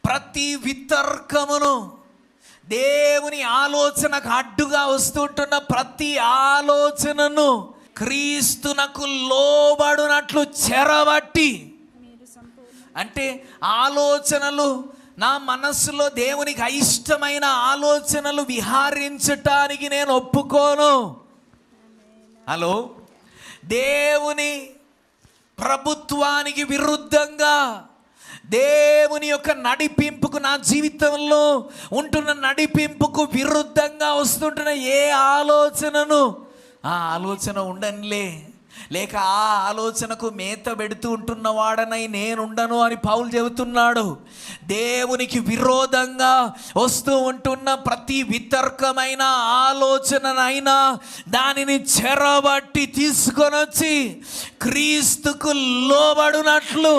ప్రతి వితర్కమును, దేవుని ఆలోచనకు అడ్డుగా వస్తుంటున్న ప్రతి ఆలోచనను క్రీస్తునకు లోబడినట్లు చెరబట్టి, అంటే ఆలోచనలు నా మనస్సులో దేవునికి అయిష్టమైన ఆలోచనలు విహారించటానికి నేను ఒప్పుకోను. హలో, దేవుని ప్రభుత్వానికి విరుద్ధంగా, దేవుని యొక్క నడిపింపుకు, నా జీవితంలో ఉంటున్న నడిపింపుకు విరుద్ధంగా వస్తుంటున్న ఏ ఆలోచనను, ఆ ఆలోచన ఉండనులే, లేక ఆ ఆలోచనకు మేత పెడుతూ ఉంటున్నవాడనై నేనుండను అని పౌలు చెబుతున్నాడు. దేవునికి విరోధంగా వస్తూ ఉంటున్న ప్రతి వితర్కమైన ఆలోచననైనా దానిని చెరబట్టి తీసుకొని వచ్చి క్రీస్తుకు లోబడినట్లు